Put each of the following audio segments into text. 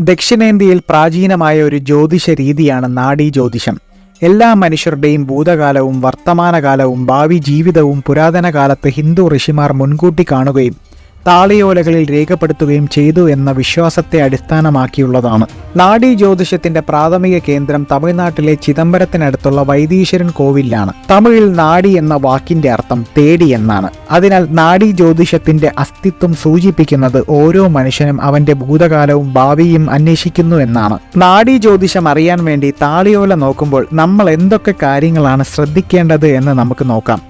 ദക്ഷിണേന്ത്യയിൽ പ്രാചീനമായ ഒരു ജ്യോതിഷ രീതിയാണ് നാഡീജ്യോതിഷം. എല്ലാ മനുഷ്യരുടെയും ഭൂതകാലവും വർത്തമാനകാലവും ഭാവി ജീവിതവും പുരാതന കാലത്ത് ഹിന്ദു ഋഷിമാർ മുൻകൂട്ടി കാണുകയും താളിയോലകളിൽ രേഖപ്പെടുത്തുകയും ചെയ്തു എന്ന വിശ്വാസത്തെ അടിസ്ഥാനമാക്കിയുള്ളതാണ്. നാഡീജ്യോതിഷത്തിന്റെ പ്രാഥമിക കേന്ദ്രം തമിഴ്നാട്ടിലെ ചിദംബരത്തിനടുത്തുള്ള വൈദീശ്വരൻ കോവിലാണ്. തമിഴിൽ നാഡി എന്ന വാക്കിന്റെ അർത്ഥം തേടി എന്നാണ്. അതിനാൽ നാഡീജ്യോതിഷത്തിന്റെ അസ്തിത്വം സൂചിപ്പിക്കുന്നത് ഓരോ മനുഷ്യനും അവന്റെ ഭൂതകാലവും ഭാവിയും അന്വേഷിക്കുന്നു എന്നാണ്. നാഡീജ്യോതിഷം അറിയാൻ വേണ്ടി താളിയോല നോക്കുമ്പോൾ നമ്മൾ എന്തൊക്കെ കാര്യങ്ങളാണ് ശ്രദ്ധിക്കേണ്ടത് എന്ന് നമുക്ക് നോക്കാം.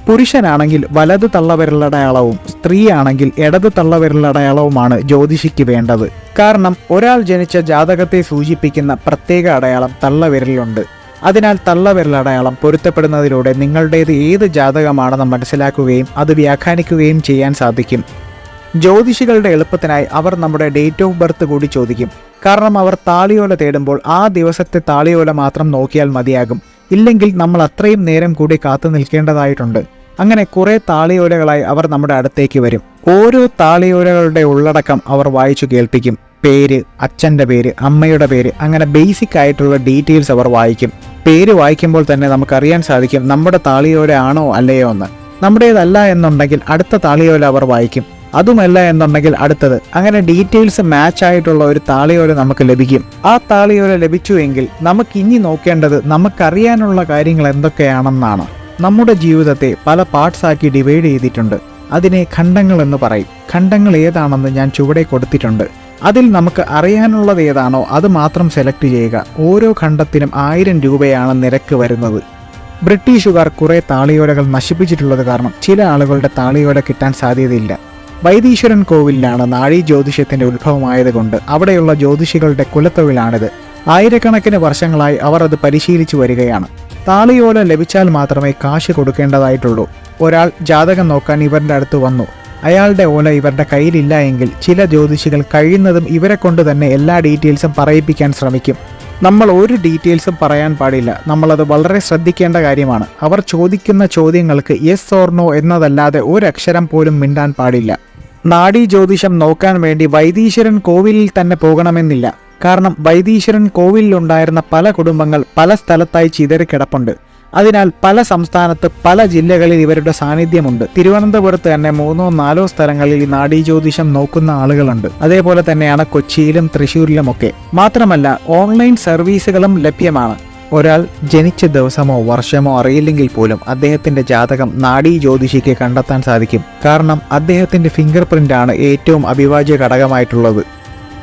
പുരുഷനാണെങ്കിൽ വലത് തള്ളവിരലടയാളവും സ്ത്രീയാണെങ്കിൽ ഇടത് തള്ളവിരലടയാളവുമാണ് ജ്യോതിഷിക്ക് വേണ്ടത്. കാരണം ഒരാൾ ജനിച്ച ജാതകത്തെ സൂചിപ്പിക്കുന്ന പ്രത്യേക അടയാളം തള്ളവിരലിലുണ്ട്. അതിനാൽ തള്ളവിരലടയാളം പൊരുത്തപ്പെടുന്നതിലൂടെ നിങ്ങളുടേത് ഏത് ജാതകമാണെന്ന് മനസ്സിലാക്കുകയും അത് വ്യാഖ്യാനിക്കുകയും ചെയ്യാൻ സാധിക്കും. ജ്യോതിഷികളുടെ എളുപ്പത്തിനായി അവർ നമ്മുടെ ഡേറ്റ് ഓഫ് ബർത്ത് കൂടി ചോദിക്കും. കാരണം അവർ താളിയോല തേടുമ്പോൾ ആ ദിവസത്തെ താളിയോല മാത്രം നോക്കിയാൽ മതിയാകും. ഇല്ലെങ്കിൽ നമ്മൾ അത്രയും നേരം കൂടി കാത്തു നിൽക്കേണ്ടതായിട്ടുണ്ട്. അങ്ങനെ കുറെ താളിയോലകളായി അവർ നമ്മുടെ അടുത്തേക്ക് വരും. ഓരോ താളിയോലകളുടെ ഉള്ളടക്കം അവർ വായിച്ചു കേൾപ്പിക്കും. പേര്, അച്ഛൻ്റെ പേര്, അമ്മയുടെ പേര്, അങ്ങനെ ബേസിക് ആയിട്ടുള്ള ഡീറ്റെയിൽസ് അവർ വായിക്കും. പേര് വായിക്കുമ്പോൾ തന്നെ നമുക്കറിയാൻ സാധിക്കും നമ്മുടെ താളിയോല ആണോ അല്ലയോ എന്ന്. നമ്മുടേതല്ല എന്നുണ്ടെങ്കിൽ അടുത്ത താളിയോല അവർ വായിക്കും. അതുമല്ല എന്നുണ്ടെങ്കിൽ അടുത്തത്. അങ്ങനെ ഡീറ്റെയിൽസ് മാച്ച് ആയിട്ടുള്ള ഒരു താളിയോല നമുക്ക് ലഭിക്കും. ആ താളിയോല ലഭിച്ചുവെങ്കിൽ നമുക്ക് ഇനി നോക്കേണ്ടത് നമുക്കറിയാനുള്ള കാര്യങ്ങൾ എന്തൊക്കെയാണെന്നാണ്. നമ്മുടെ ജീവിതത്തെ പല പാർട്സ് ആക്കി ഡിവൈഡ് ചെയ്തിട്ടുണ്ട്. അതിനെ ഖണ്ഡങ്ങൾ എന്ന് പറയും. ഖണ്ഡങ്ങൾ ഏതാണെന്ന് ഞാൻ ചുവടെ കൊടുത്തിട്ടുണ്ട്. അതിൽ നമുക്ക് അറിയാനുള്ളത് ഏതാണോ അത് മാത്രം സെലക്ട് ചെയ്യുക. ഓരോ ഖണ്ഡത്തിനും 1000 രൂപയാണ് നിരക്ക് വരുന്നത്. ബ്രിട്ടീഷുകാർ കുറെ താളിയോലകൾ നശിപ്പിച്ചിട്ടുള്ളത് കാരണം ചില ആളുകളുടെ താളിയോല കിട്ടാൻ സാധ്യതയില്ല. വൈദീശ്വരൻ കോവിലാണ് നാഡീജ്യോതിഷത്തിന്റെ ഉത്ഭവമായതുകൊണ്ട് അവിടെയുള്ള ജ്യോതിഷികളുടെ കുലത്തൊഴിലാണിത്. ആയിരക്കണക്കിന് വർഷങ്ങളായി അവർ അത് പരിശീലിച്ചു വരികയാണ്. താളിയോല ലഭിച്ചാൽ മാത്രമേ കാശ് കൊടുക്കേണ്ടതായിട്ടുള്ളൂ. ഒരാൾ ജാതകം നോക്കാൻ ഇവരുടെ അടുത്ത് വന്നു. അയാളുടെ ഓല ഇവരുടെ കയ്യിലില്ല എങ്കിൽ ചില ജ്യോതിഷികൾ കഴിയുന്നതും ഇവരെ കൊണ്ട് തന്നെ എല്ലാ ഡീറ്റെയിൽസും പറയിപ്പിക്കാൻ ശ്രമിക്കും. നമ്മൾ ഒരു ഡീറ്റെയിൽസും പറയാൻ പാടില്ല. നമ്മളത് വളരെ ശ്രദ്ധിക്കേണ്ട കാര്യമാണ്. അവർ ചോദിക്കുന്ന ചോദ്യങ്ങൾക്ക് യെസ് ഓർ നോ എന്നതല്ലാതെ ഒരക്ഷരം പോലും മിണ്ടാൻ പാടില്ല. നാഡീജ്യോതിഷം നോക്കാൻ വേണ്ടി വൈദീശ്വരൻ കോവിലിൽ തന്നെ പോകണമെന്നില്ല. കാരണം വൈദീശ്വരൻ കോവിലിലുണ്ടായിരുന്ന പല കുടുംബങ്ങൾ പല സ്ഥലത്തായി ചിതറിക്കിടപ്പുണ്ട്. അതിനാൽ പല സംസ്ഥാനത്ത് പല ജില്ലകളിൽ ഇവരുടെ സാന്നിധ്യമുണ്ട്. തിരുവനന്തപുരത്ത് തന്നെ 3-4 സ്ഥലങ്ങളിൽ നാഡീജ്യോതിഷം നോക്കുന്ന ആളുകളുണ്ട്. അതേപോലെ തന്നെയാണ് കൊച്ചിയിലും തൃശ്ശൂരിലുമൊക്കെ. മാത്രമല്ല ഓൺലൈൻ സർവീസുകളും ലഭ്യമാണ്. ഒരാൾ ജനിച്ച ദിവസമോ വർഷമോ അറിയില്ലെങ്കിൽ പോലും അദ്ദേഹത്തിന്റെ ജാതകം നാഡീജ്യോതിഷിക്ക് കണ്ടെത്താൻ സാധിക്കും. കാരണം അദ്ദേഹത്തിന്റെ ഫിംഗർ പ്രിന്റാണ് ഏറ്റവും അവിഭാജ്യ ഘടകമായിട്ടുള്ളത്.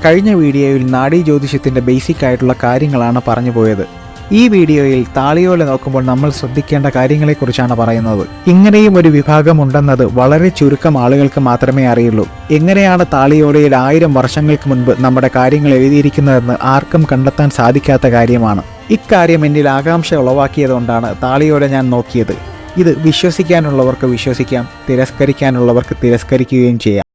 കഴിഞ്ഞ വീഡിയോയിൽ നാഡീജ്യോതിഷത്തിന്റെ ബേസിക് ആയിട്ടുള്ള കാര്യങ്ങളാണ് പറഞ്ഞു പോയത്. ഈ വീഡിയോയിൽ താളിയോല നോക്കുമ്പോൾ നമ്മൾ ശ്രദ്ധിക്കേണ്ട കാര്യങ്ങളെക്കുറിച്ചാണ് പറയുന്നത്. ഇങ്ങനെയും ഒരു വിഭാഗം ഉണ്ടെന്നത് വളരെ ചുരുക്കം ആളുകൾക്ക് മാത്രമേ അറിയുള്ളൂ. എങ്ങനെയാണ് താളിയോലയിൽ 1000 വർഷങ്ങൾക്ക് മുൻപ് നമ്മുടെ കാര്യങ്ങൾ എഴുതിയിരിക്കുന്നതെന്ന് ആർക്കും കണ്ടെത്താൻ സാധിക്കാത്ത കാര്യമാണ്. ഇക്കാര്യം എന്നിൽ ആകാംക്ഷ ഉളവാക്കിയതുകൊണ്ടാണ് താളിയോല ഞാൻ നോക്കിയത്. ഇത് വിശ്വസിക്കാനുള്ളവർക്ക് വിശ്വസിക്കാം, തിരസ്കരിക്കാനുള്ളവർക്ക് തിരസ്കരിക്കുകയും ചെയ്യാം.